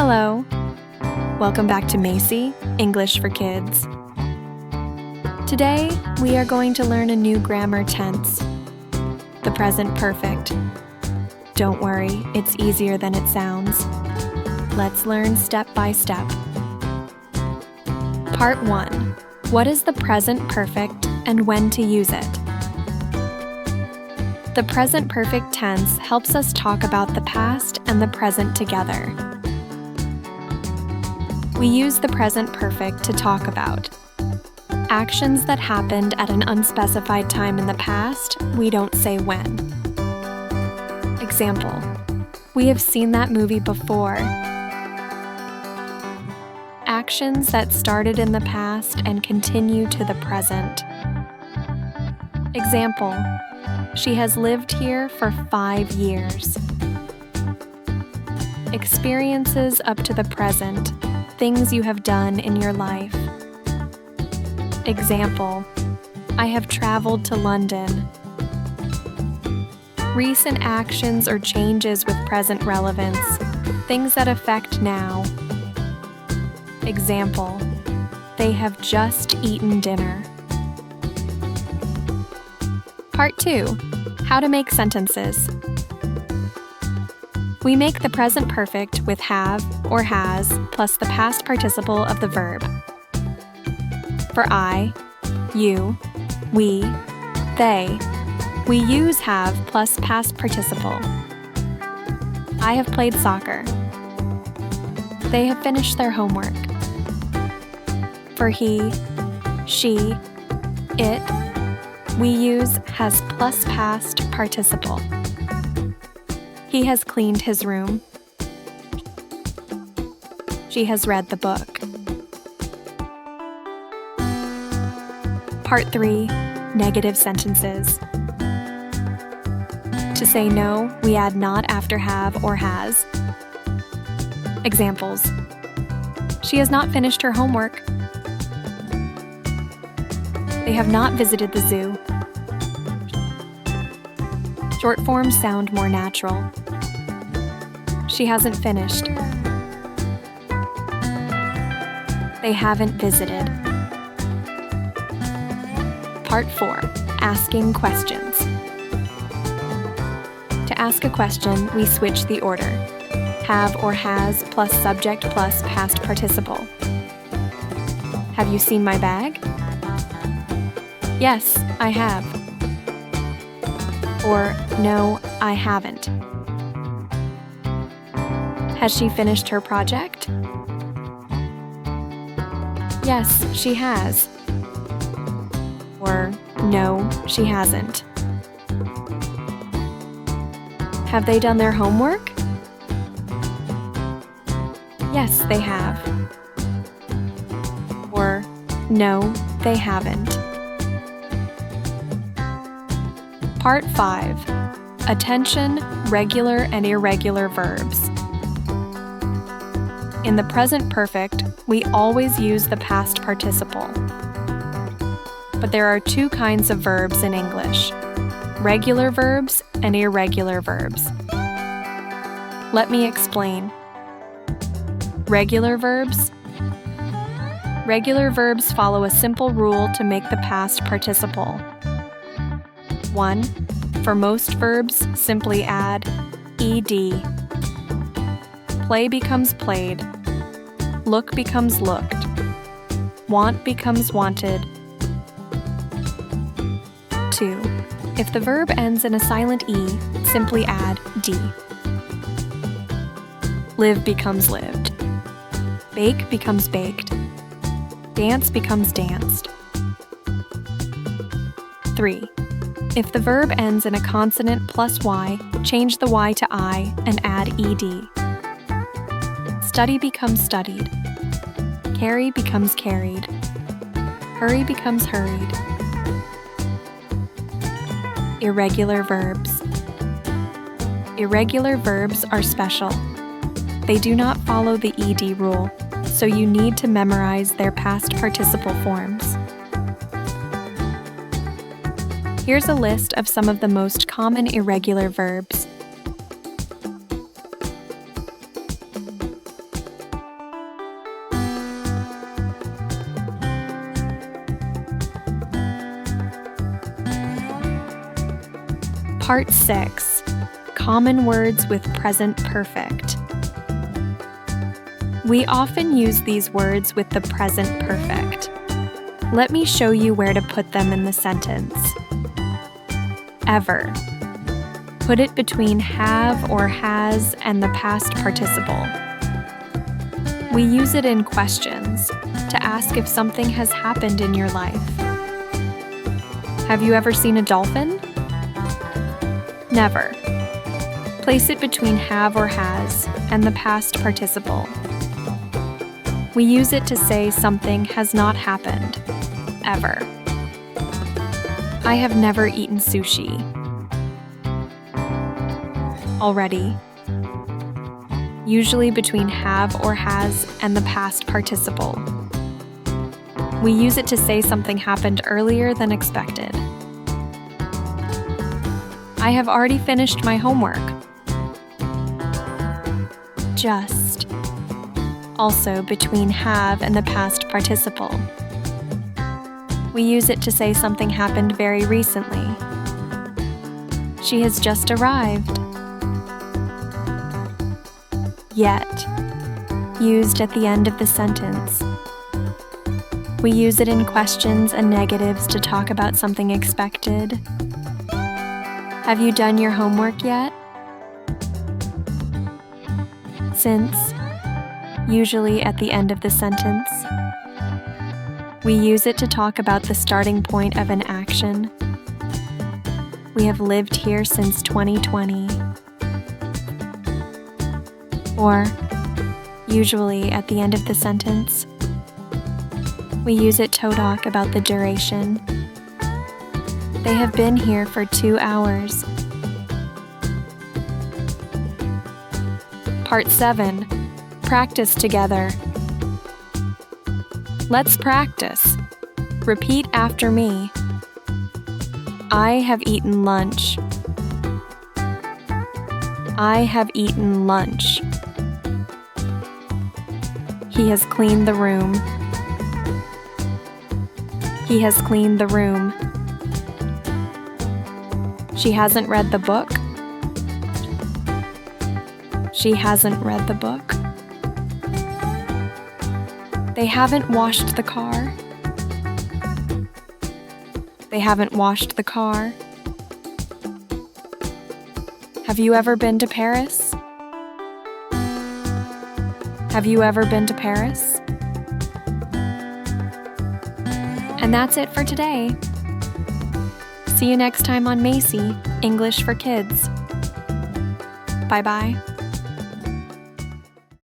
Hello. Welcome back to Maci, English for Kids. Today, we are going to learn a new grammar tense, the present perfect. Don't worry, it's easier than it sounds. Let's learn step by step. Part 1. What is the present perfect and when to use it? The present perfect tense helps us talk about the past and the present together. We use the present perfect to talk about actions that happened at an unspecified time in the past. We don't say when. Example: we have seen that movie before. Actions that started in the past and continue to the present. Example: she has lived here for 5 years. Experiences up to the present. Things you have done in your life. Example: I have traveled to London. Recent actions or changes with present relevance. Things that affect now. Example: they have just eaten dinner. Part 2. How to make sentences. We make the present perfect with have or has plus the past participle of the verb. For I, you, we, they, we use have plus past participle. I have played soccer. They have finished their homework. For he, she, it, we use has plus past participle. He has cleaned his room. She has read the book. Part 3. Negative sentences. To say no, we add not after have or has. Examples: she has not finished her homework. They have not visited the zoo. Short forms sound more natural. She hasn't finished. They haven't visited. Part 4. Asking questions. To ask a question, we switch the order. Have or has plus subject plus past participle. Have you seen my bag? Yes, I have. Or no, I haven't. Has she finished her project? Yes, she has. Or no, she hasn't. Have they done their homework? Yes, they have. Or no, they haven't. Part 5. Attention, regular and irregular verbs. In the present perfect, we always use the past participle. But there are 2 kinds of verbs in English: regular verbs and irregular verbs. Let me explain. Regular verbs. Regular verbs follow a simple rule to make the past participle. 1. For most verbs, simply add ed. Play becomes played. Look becomes looked. Want becomes wanted. 2. If the verb ends in a silent e, simply add d. Live becomes lived. Bake becomes baked. Dance becomes danced. 3. If the verb ends in a consonant plus y, change the y to I and add ed. Study becomes studied. Carry becomes carried. Hurry becomes hurried. Irregular verbs. Irregular verbs are special. They do not follow the ed rule, so you need to memorize their past participle forms. Here's a list of some of the most common irregular verbs. Part 6. Common words with present perfect. We often use these words with the present perfect. Let me show you where to put them in the sentence. Ever. Put it between have or has and the past participle. We use it in questions to ask if something has happened in your life. Have you ever seen a dolphin? Never. Place it between have or has and the past participle. We use it to say something has not happened, ever. I have never eaten sushi. Already. Usually between have or has and the past participle. We use it to say something happened earlier than expected. I have already finished my homework. Just. Also between have and the past participle. We use it to say something happened very recently. She has just arrived. Yet. Used at the end of the sentence. We use it in questions and negatives to talk about something expected. Have you done your homework yet? Since, usually at the end of the sentence. We use it to talk about the starting point of an action. We have lived here since 2020. Or, usually at the end of the sentence. We use it to talk about the duration. They have been here for 2 hours. Part 7. Practice together. Let's practice. Repeat after me. I have eaten lunch. I have eaten lunch. He has cleaned the room. He has cleaned the room. She hasn't read the book. She hasn't read the book. They haven't washed the car. They haven't washed the car. Have you ever been to Paris? Have you ever been to Paris? And that's it for today. See you next time on Maci, English for Kids. Bye-bye.